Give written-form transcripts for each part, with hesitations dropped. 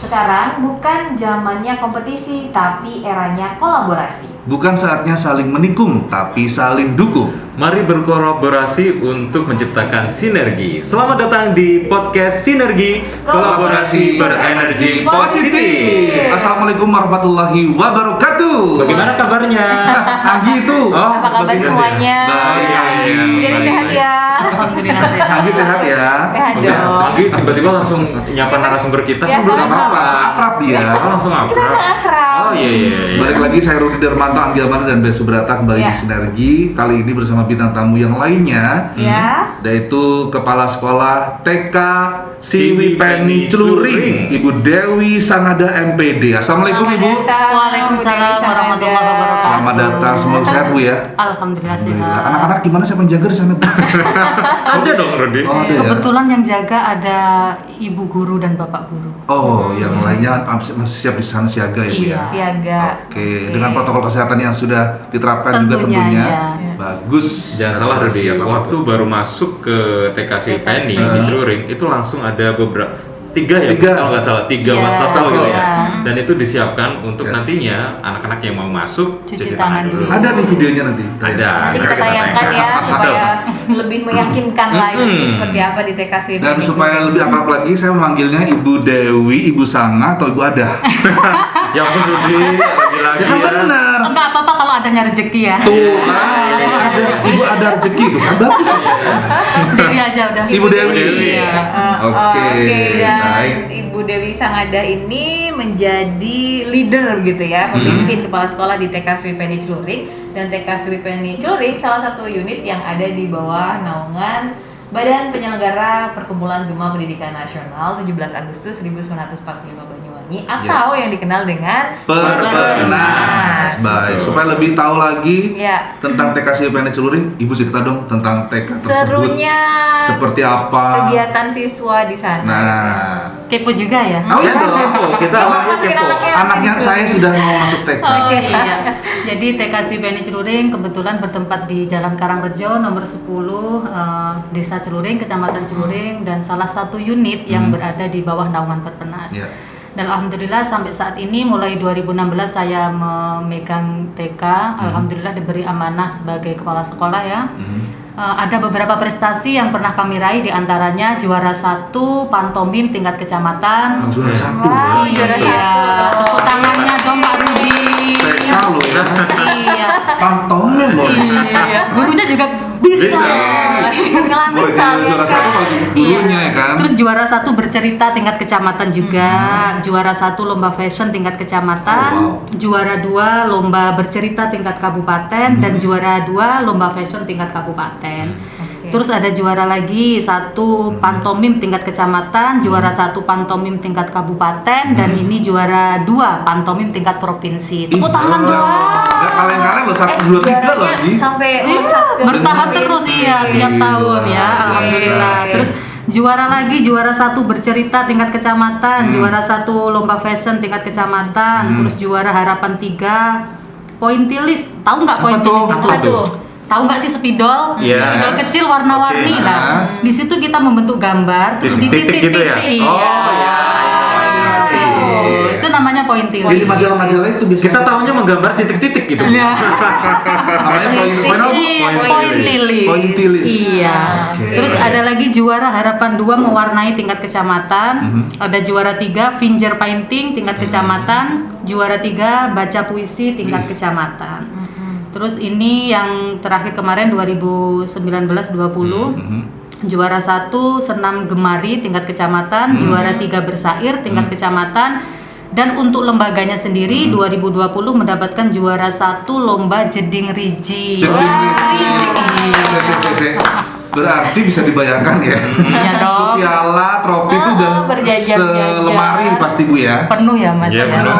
Sekarang bukan zamannya kompetisi, tapi eranya kolaborasi. Bukan saatnya saling menikung, tapi saling dukung. Mari berkolaborasi untuk menciptakan sinergi. Selamat datang di podcast Sinergi, kolaborasi berenergi positif. Assalamualaikum warahmatullahi wabarakatuh. Bagaimana kabarnya? Anggi itu. Apa kabar semuanya? Baik. Jadi sehat ya. Alhamdulillah sehat. Anggi sehat ya. Sehat dong. Anggi tiba-tiba langsung nyapa narasumber kita. Ya, Kan belum sama-sama. apa-apa. Langsung akrab dia. Langsung Kita akrab. nggak akrab. Oh iya. Balik lagi saya Rudi Darmanto, Anggi Almana dan Bea Subrata kembali Ya. di Sinergi. Kali ini bersama bintang tamu yang lainnya, Ya. yaitu Kepala Sekolah TK Siwi Penny Celuring, Ibu Dewi Sangada MPD. Assalamualaikum Selamat Ibu. datang, Waalaikumsalam Bu Dewi warahmatullahi Sangada. wabarakatuh. Selamat datang, semoga sehat Bu ya. Alhamdulillah Alhamdulillah. sehat. Anak-anak gimana, siapa yang jaga di sana Bu? Ada dong Rudi. Oh, ada ya? Kebetulan yang jaga ada ibu guru dan bapak guru. Oh, yang lainnya masih siap di sana siaga ya Bu Iya. ya? Siaga. Oke, dengan protokol kesehatan yang sudah diterapkan juga tentunya. iya. Bagus. Jangan salah Rudi, Siap, Pak. waktu baru masuk ke TKC Penny di Celuring itu langsung ada beberapa tiga kalau nggak salah tiga Iya. wastafel gitu ya. Iya. Dan itu disiapkan untuk Yes. nantinya anak-anak yang mau masuk Cuci tangan dulu. Ada nih videonya nanti. Ada. Nanti kita Kita tayangkan ya tayangkan. supaya lebih meyakinkan lagi Mm-mm. seperti apa di TKC ini. Dan supaya lebih akrab lagi, saya memanggilnya Ibu Dewi, Ibu Sanga, atau Ibu Ada. Ya ampun Rudi, lagi-lagi Ya kan ya. benar. Enggak apa-apa kalau adanya rezeki ya. Tuh, kan? Ibu ada rezeki itu kan bagus. Dewi aja udah. Ibu Dewi. Iya. Oke, dan baik. Ibu Dewi Sangada ini menjadi leader begitu ya, pemimpin kepala sekolah di TK Sri Penny Celuring. Dan TK Sri Penny Celuring salah satu unit yang ada di bawah naungan Badan Penyelenggara Perkumpulan Gema Pendidikan Nasional 17 Agustus 1945 Banyuwangi atau Yes. yang dikenal dengan Perpenas. Baik, supaya lebih tahu lagi ya, tentang TK Siwi Penny Celuring, Ibu cerita dong tentang TK tersebut. serunya Seperti apa? kegiatan siswa di sana. Nah, Kepo juga ya. oh iya dong. Kita Oh, anaknya masukin kepo. anaknya. Anaknya saya sudah mau masuk TK. Oke. Iya. Jadi TKC Penny Celuring kebetulan bertempat di Jalan Karangrejo nomor 10 Desa Celuring, Kecamatan Celuring dan salah satu unit yang berada di bawah naungan Perpenas. Iya. Dan alhamdulillah sampai saat ini mulai 2016 saya memegang TK, alhamdulillah diberi amanah sebagai kepala sekolah ya. Ada beberapa prestasi yang pernah kami raih, diantaranya juara 1 pantomim tingkat kecamatan. Juara satu Wow, ya. juara Iya, tepuk tangannya dong Pak Rudi. TK loh ya. Iya. Pantomim loh. Iya. Gurunya juga bisa. Bisa. Ngelamar Boleh soalnya. juara satu bagi gurunya ya kan. Terus juara 1 bercerita tingkat kecamatan juga, juara 1 lomba fashion tingkat kecamatan, Oh, wow. juara 2 lomba bercerita tingkat kabupaten dan juara 2 lomba fashion tingkat kabupaten. Oke. Terus ada juara lagi 1 pantomim tingkat kecamatan, juara 1 pantomim tingkat kabupaten dan ini juara 2 pantomim tingkat provinsi. Tepuk tangan dong. Gak kaleng-kaleng loh, 1, 2, 3 loh juaranya Ji. sampai Iya, melesat ke bertahap provinsi. terus iya tiap Iya, tahun ya, luar alhamdulillah. biasa. Terus juara lagi, juara 1 bercerita tingkat kecamatan, juara 1 lomba fashion tingkat kecamatan, terus juara harapan 3 pointilis. Tahu nggak Apa pointilis tuh? itu? Apa tuh? Tahu nggak sih spidol? Yes. Spidol kecil warna-warni. Oke. Nah, di situ kita membentuk gambar, terus di Titik-titik gitu ya? titik-titik. Oh, Iya. iya. Oh, itu namanya pointilis. Di majalah-majalah itu biasanya. Kita tahunya menggambar titik-titik gitu. Iya. Namanya poin apa? Pointilis. Pointilis. Iya. Oke. Terus ada lagi juara harapan 2 mewarnai tingkat kecamatan. Ada juara 3 finger painting tingkat kecamatan. Juara 3 baca puisi tingkat kecamatan. Terus ini yang terakhir kemarin 2019-20 juara 1 senam gemari tingkat kecamatan, juara 3 bersair tingkat kecamatan. Dan untuk lembaganya sendiri 2020 mendapatkan juara 1 lomba jeding riji. Jeding riji. Berarti bisa dibayangkan ya. Iya dong. Itu piala, trofi itu udah berjajar-jajar. selemari pasti Bu ya. Penuh ya Mas Iya, ya. penuh.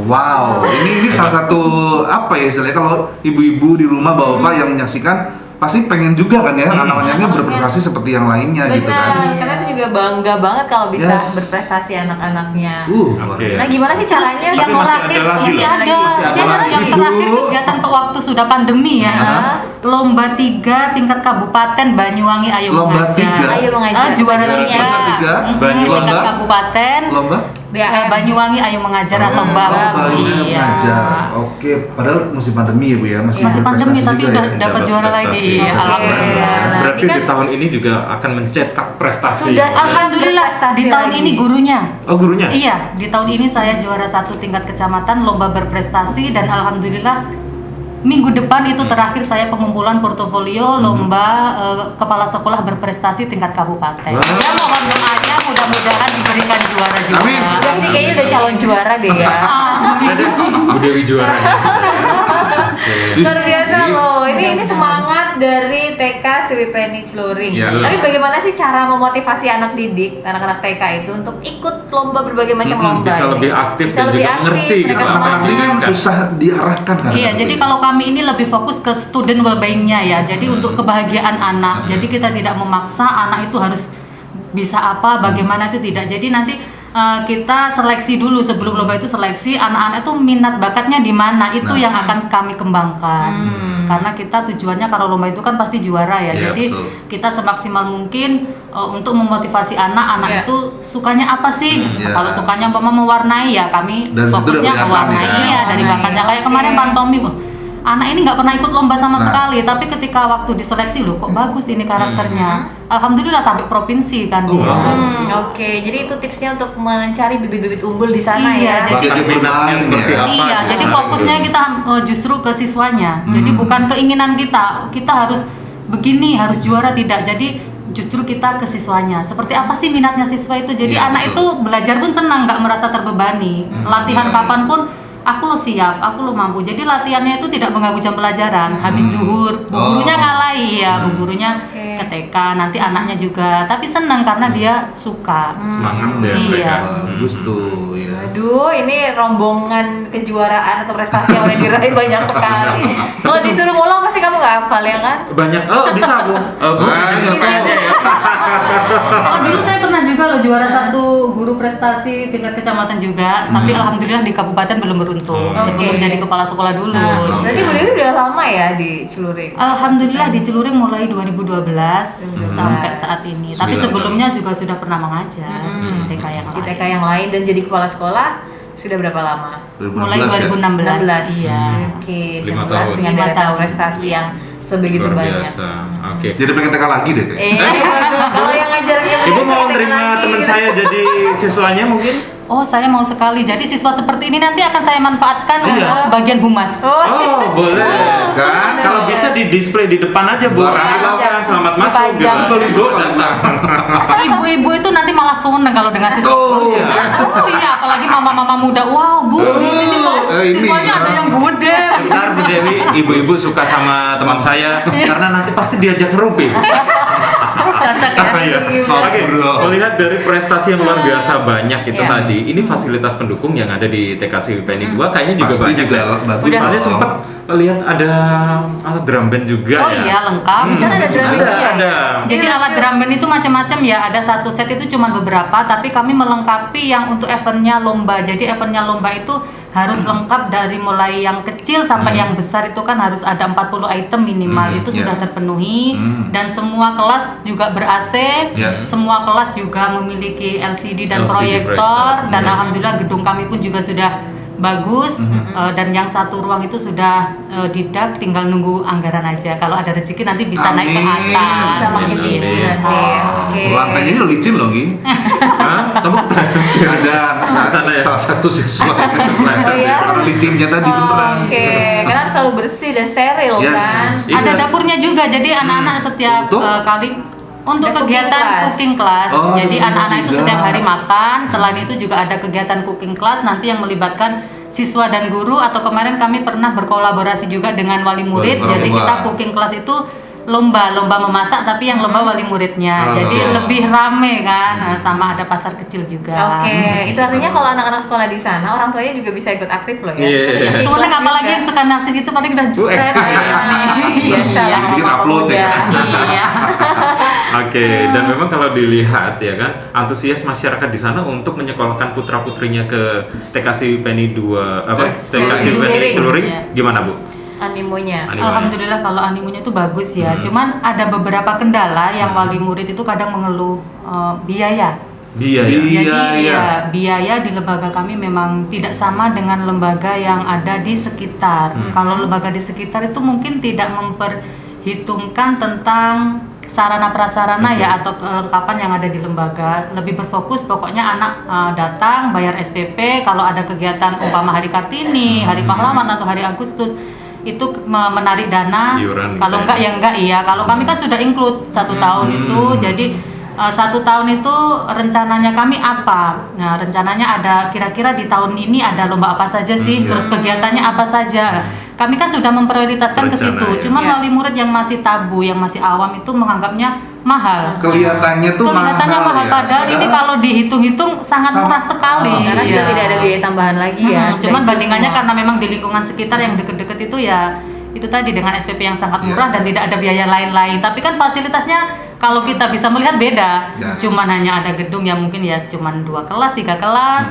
Wow, ini salah satu apa ya istilahnya kalau ibu-ibu di rumah bapak yang menyaksikan pasti pengen juga kan ya anak-anaknya berprestasi seperti yang lainnya gitu kan. Karena itu juga bangga banget kalau bisa Yes. berprestasi anak-anaknya. Luar Oke. biasa. Nah, gimana sih caranya Tapi masih ada lagi masih loh. ada. Masih ada lagi, Yang terakhir Bu. kegiatan waktu sudah pandemi ya. Lomba 3 tingkat kabupaten Banyuwangi Ayo Lomba Mengajar. 3? Ayo Mengajar. Juara Juara 3. tiga, Banyuwangi. Tingkat kabupaten. Lomba? Banyuwangi Ayo Mengajar atau Oh, BAM. Banyuwangi Iya. mengajar. Oke, padahal musim pandemi ya Bu ya, masih Masih pandemi berprestasi tapi juga udah ya. dapat juara lagi. prestasi. Iya, Oke. alhamdulillah. Nah, Berarti ini kan- di tahun ini juga akan mencetak prestasi. Sudah. Alhamdulillah Berprestasi di tahun lagi. ini gurunya. Oh, gurunya? Iya, di tahun ini saya juara 1 tingkat kecamatan lomba berprestasi dan alhamdulillah minggu depan itu terakhir saya pengumpulan portofolio lomba kepala sekolah berprestasi tingkat kabupaten. Wah. Ya mohon doanya mudah-mudahan diberikan juara juga. Amin. Berarti kayaknya udah calon juara deh ya. Ada Bu Dewi juaranya. Oke. Luar biasa loh. Ini semangat dari TK Sriwipeni Celuring. Ya. Tapi bagaimana sih cara memotivasi anak didik, anak-anak TK itu untuk ikut lomba berbagai macam lomba? Bisa ini? lebih aktif Bisa dan lebih juga aktif, ngerti mereka gitu. semangat. Anak-anak ini kan susah diarahkan kan. Iya, jadi kalau kami ini lebih fokus ke student well-being-nya ya. Jadi untuk kebahagiaan anak. Jadi kita tidak memaksa anak itu harus bisa apa, bagaimana itu tidak. Jadi nanti kita seleksi dulu sebelum lomba itu seleksi anak-anak itu minat bakatnya di mana itu Nah. yang akan kami kembangkan. Karena kita tujuannya kalau lomba itu kan pasti juara ya. Iya, Jadi betul. kita semaksimal mungkin untuk memotivasi anak-anak Iya. itu sukanya apa sih? Iya. Kalau sukanya umpama mewarnai ya kami Dari situ udah fokusnya kelihatan mewarnai ya. ya dari Mewarnai. bakatnya kayak kemarin Oke. pantomim. Anak ini nggak pernah ikut lomba sama Nah. sekali, tapi ketika waktu diseleksi loh kok bagus ini karakternya. Alhamdulillah sampai provinsi kan Oh, dia. wow. Oke, jadi itu tipsnya untuk mencari bibit-bibit unggul di sana Iya, ya. jadi- Bakat minatnya seperti Iya. apa? Iya, gitu. jadi fokusnya kita justru ke siswanya. Jadi bukan keinginan kita harus begini, harus juara tidak. Jadi justru kita ke siswanya. Seperti apa sih minatnya siswa itu? Jadi Iya, anak betul. itu belajar pun senang, nggak merasa terbebani. Latihan Iya, iya. kapanpun aku lo siap, aku lo mampu. Jadi latihannya itu tidak mengganggu jam pelajaran. Habis duhur, bu gurunya Oh. ngalahi ya, bu gurunya Oke. ke TK, nanti anaknya juga. Tapi senang karena dia suka. Semangat ya Iya. mereka. Bagus tuh ya. Aduh, ini rombongan kejuaraan atau prestasi yang udah diraih banyak sekali. Kalau disuruh ngulang pasti kamu nggak hafal ya kan? Banyak. Oh, bisa Bu. Bu. Banyak, Pendek ya. Oh dulu saya pernah juga loh juara 1 guru prestasi tingkat kecamatan juga, tapi alhamdulillah di kabupaten belum beruntung. Sebelum Oke. jadi kepala sekolah dulu. Nah, berarti Bu Dewi udah lama ya di Celuring? Alhamdulillah di Celuring mulai 2012 sampai saat ini. Tapi 9 sebelumnya juga sudah pernah mengajar di TK yang Di lain. TK yang lain dan jadi kepala sekolah sudah berapa lama? 2016 Mulai ya? 2016. Iya. Oke, 5 16 tahun. dengan 5 data tahun. prestasi yang sebegitu Luar banyak. biasa. Oke. Jadi pengen TK lagi deh kayak. Kalau yang ngajarnya Ibu mau terima teman saya jadi siswanya mungkin? Oh saya mau sekali. Jadi siswa seperti ini nanti akan saya manfaatkan Iya. untuk bagian humas. Oh, boleh. Kan? Kalau bisa di display di depan aja Bu. Iya. Silakan, selamat masuk gitu. Dipajang. Ibu datang. Ibu-ibu itu nanti malah seneng kalau dengan siswa. Oh, iya. Oh iya, apalagi mama-mama muda. Wow, Bu, di sini kok ini. siswanya ada yang gede. Bentar Bu Dewi, ibu-ibu suka sama teman saya karena nanti pasti diajak ngerumpi. Cocok ya. Iya. Oke, Bro. melihat dari prestasi yang luar biasa banyak itu Iya. tadi, ini fasilitas pendukung yang ada di TK Sriwipeni 2 kayaknya juga Pasti banyak juga ya. bagus. Soalnya dong. sempat lihat ada alat drum band juga Oh ya. iya, lengkap. Di sana ada drum band juga ya? Ada. Jadi alat drum band itu macam-macam ya. Ada satu set itu cuma beberapa, tapi kami melengkapi yang untuk eventnya lomba. Jadi eventnya lomba itu harus lengkap dari mulai yang kecil sampai yang besar itu kan harus ada 40 item minimal. Itu iya. sudah terpenuhi dan semua kelas juga ber-AC. Iya. Semua kelas juga memiliki LCD dan LCD proyektor proyektor. dan alhamdulillah gedung kami pun juga sudah bagus. Dan yang satu ruang itu sudah didak, tinggal nunggu anggaran aja. Kalau ada rezeki nanti bisa naik ke Amin. atas. Bisa makin Amin. tinggi nanti. Oke. Ruangannya ini licin loh, Gi. Hah? Kamu kepleset? Ada Sana ya? salah satu siswa yang kepleset Oh, iya? karena licinnya tadi beneran. Oke, karena harus selalu bersih dan steril Yes. kan. Iya. Ada dapurnya juga, jadi anak-anak setiap Untuk? kali untuk Ada kegiatan cooking class. cooking class. Oh, Jadi ada anak-anak itu juga. setiap hari makan. Selain itu juga ada kegiatan cooking class nanti yang melibatkan siswa dan guru. Atau kemarin kami pernah berkolaborasi juga dengan wali murid. Wah, Jadi wah. kita cooking class itu lomba memasak tapi yang lomba wali muridnya. Jadi lebih rame kan, sama ada pasar kecil juga. Oke, itu artinya kalau anak-anak sekolah di sana orang tuanya juga bisa ikut aktif loh ya. Iya. Soalnya apalagi yang suka narsis itu paling udah eksis ya. Biasa lah Bikin upload ya. Iya. Oke, dan memang kalau dilihat ya kan, antusias masyarakat di sana untuk menyekolahkan putra-putrinya ke TKC Penny 2 TKC Penny Celuring Iya. gimana, Bu? Animonya. Alhamdulillah kalau animonya itu bagus ya. Cuman ada beberapa kendala yang wali murid itu kadang mengeluh biaya. Dia ya. Jadi biaya di lembaga kami memang tidak sama dengan lembaga yang ada di sekitar. Kalau lembaga di sekitar itu mungkin tidak memperhitungkan tentang sarana prasarana ya atau kelengkapan yang ada di lembaga. Lebih berfokus pokoknya anak datang bayar SPP, kalau ada kegiatan umpama Hari Kartini, Hari Pahlawan atau Hari Agustus itu menarik dana. Iuran Kalau gitu enggak ya enggak iya. Kalau kami kan sudah include 1 tahun itu, jadi 1 tahun itu rencananya kami apa? Nah, rencananya ada kira-kira di tahun ini ada lomba apa saja sih, terus kegiatannya apa saja. Kami kan sudah memprioritaskan ke situ. Rencana, ya. Cuman wali murid yang masih tabu, yang masih awam itu menganggapnya mahal. Kelihatannya tuh Mahal, ya. padahal ini kalau dihitung-hitung sangat murah sekali. Karena Iya. sudah tidak ada biaya tambahan lagi ya. sudah Cuman ikut bandingannya semua. karena memang di lingkungan sekitar yang deket-deket itu ya itu tadi dengan SPP yang sangat Iya. murah dan tidak ada biaya lain-lain. Tapi kan fasilitasnya kalau kita bisa melihat beda. Yes. Cuman hanya ada gedung yang mungkin ya cuman 2 kelas, 3 kelas,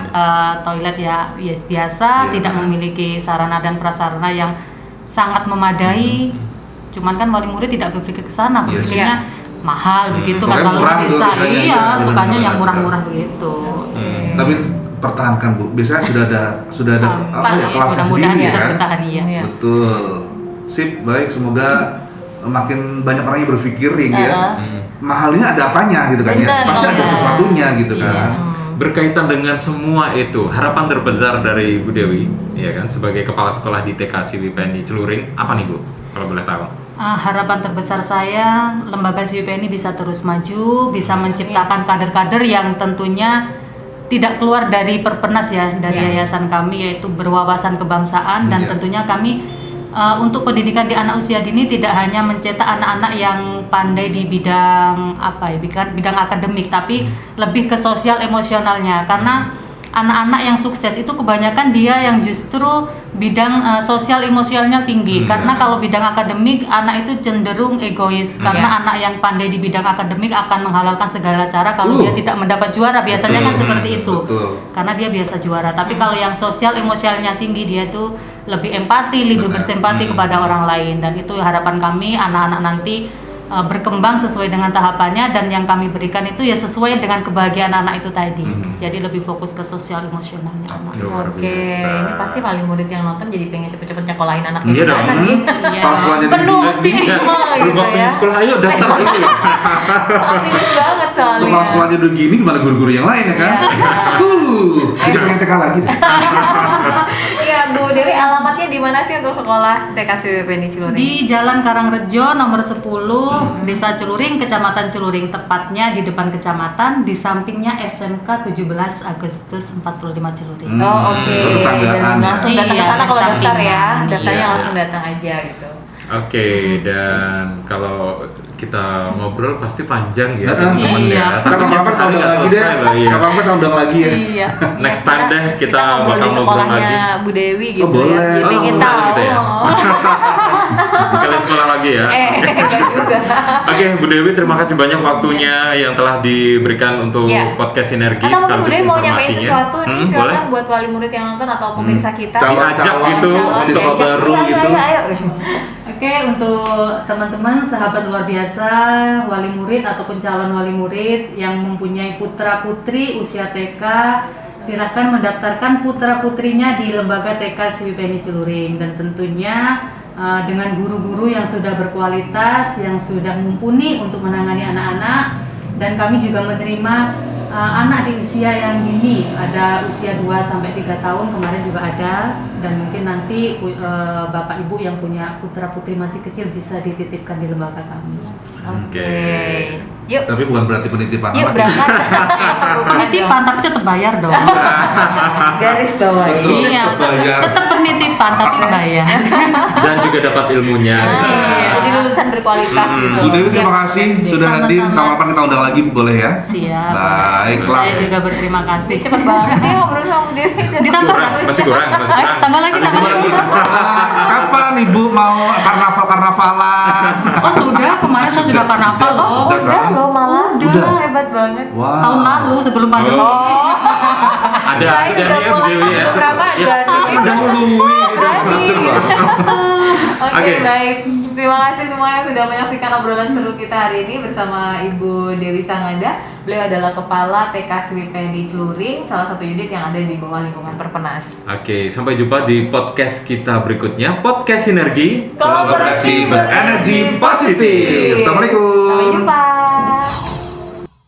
toilet ya yes, biasa, Iya. tidak memiliki sarana dan prasarana yang sangat memadai. Cuman kan wali murid tidak berpikir ke sana, Yes. berpikirnya mahal begitu kan Pokoknya kalau murah tuh bisa. biasanya, Iya, ya, sukanya benar-benar. yang murah-murah begitu. Tapi pertahankan Bu, biasanya sudah ada apa ya, kelasnya Mudah-mudahan sendiri bisa ya. bertahan iya. Iya. Betul. Sip, baik, semoga makin banyak orang yang berpikir ya. Mahalnya ada apanya gitu kan ya. Benar, Pasti ada benar. sesuatunya gitu Iya. kan. Berkaitan dengan semua itu, harapan terbesar dari Bu Dewi, ya kan, sebagai kepala sekolah di TKC Penny Celuring, apa nih Bu, kalau boleh tahu? Harapan terbesar saya lembaga CWP ini bisa terus maju, bisa menciptakan kader-kader yang tentunya tidak keluar dari Perpenas ya, dari yayasan kami, yaitu berwawasan kebangsaan dan Ya. tentunya kami untuk pendidikan di anak usia dini tidak hanya mencetak anak-anak yang pandai di bidang apa ya, bidang akademik, tapi lebih ke sosial emosionalnya, karena anak-anak yang sukses itu kebanyakan dia yang justru bidang sosial emosionalnya tinggi. Karena kalau bidang akademik anak itu cenderung egois, karena anak yang pandai di bidang akademik akan menghalalkan segala cara kalau dia tidak mendapat juara, biasanya kan seperti itu. Betul. Karena dia biasa juara. Tapi kalau yang sosial emosionalnya tinggi, dia itu lebih empati, lebih bersempati kepada orang lain, dan itu harapan kami anak-anak nanti berkembang sesuai dengan tahapannya, dan yang kami berikan itu ya sesuai dengan kebahagiaan anak itu tadi. Jadi lebih fokus ke sosial emosionalnya anak. Luar Oke, biasa. ini pasti wali murid yang nonton jadi pengen cepet-cepet nyekolahin anaknya Iya di sana dong. nih. Iya. Kalau sekolahnya Penuh di optimisme Belum gitu waktunya ya. sekolah, ayo daftar itu ya. Optimis banget soalnya. kepala sekolahnya udah gini, gimana guru-guru yang lain ya kan? Jadi pengen TK lagi deh. Iya, Bu Dewi, alamatnya di mana sih untuk sekolah TKC Penny Celuring? Di Jalan Karangrejo nomor 10, Desa Celuring, Kecamatan Celuring, tepatnya di depan kecamatan, di sampingnya SMK 17 Agustus 45 Celuring. Oh, oke. Itu tetanggaan. Dan langsung datang ke Iya, sana kalau daftar ya. sampingan. Daftarnya Iya. langsung datang aja gitu. Oke, dan kalau kita ngobrol pasti panjang ya Iya. teman-teman Iya. ya. Tapi Kapan-kapan sekali undang nggak lagi deh. selesai loh, iya. Kapan-kapan undang lagi ya. Iya. Next time deh kita ngobrol bakal di ngobrol sekolahnya lagi. Bu Dewi gitu boleh. ya. Jadi Oh, pengen langsung tahu. gitu ya? Sekalian sekolah lagi ya. Enggak juga. Oke, Bu Dewi, terima kasih banyak waktunya yang telah diberikan untuk Iya. podcast Sinergi Atau mungkin Bu sekaligus Dewi mau nyampein informasinya. sesuatu nih, Boleh. silakan buat wali murid yang nonton atau pemirsa kita. Diajak gitu, siswa diajak. baru Iya, gitu. Ayo. Oke, untuk teman-teman sahabat luar biasa, wali murid ataupun calon wali murid yang mempunyai putra-putri usia TK, silakan mendaftarkan putra-putrinya di lembaga TK Penny Celuring, dan tentunya dengan guru-guru yang sudah berkualitas, yang sudah mumpuni untuk menangani anak-anak. Dan kami juga menerima anak di usia yang dini, ada usia 2 sampai 3 tahun kemarin juga ada, dan mungkin nanti Bapak Ibu yang punya putra-putri masih kecil bisa dititipkan di lembaga kami. Oke. Yuk. Tapi bukan berarti penitipan Yuk anak. berangkat. Penitipan tapi tetap bayar dong. Garis bawah. Betul. Iya, tetap bayar. tetap penitipan tapi bayar. Dan juga dapat ilmunya. Iya, jadi lulusan berkualitas gitu. Bu Dewi, Siap, terima kasih SD. sudah hadir. Sama-sama. Kapan-kapan kita undang lagi boleh ya? Siap. Baiklah. Saya juga berterima kasih. Cepet banget ya ngobrol sama Bu Dewi. Ditambah Kurang, masih kurang. tambah lagi, Habis tambah ini lagi. Kapan Ibu mau karnaval-karnavalan? Oh sudah, kemarin saya juga karnaval loh. Sudah. Udah loh malah. Udah. Hebat banget. Wow. Tahun lalu sebelum pandemi. Oh. Ada Kirain aja udah nih ya Bu mulai Dewi ya. sebelum Ramadan. Udah mului gitu. Berani. Oke, Oke. baik. Terima kasih semua yang sudah menyaksikan obrolan seru kita hari ini bersama Ibu Dewi Sangada. Beliau adalah Kepala TK Swipeni Celuring, salah satu unit yang ada di bawah lingkungan Perpenas. Oke, sampai jumpa di podcast kita berikutnya. Podcast Sinergi Kolaborasi Berenergi positif. Assalamualaikum. Sampai jumpa.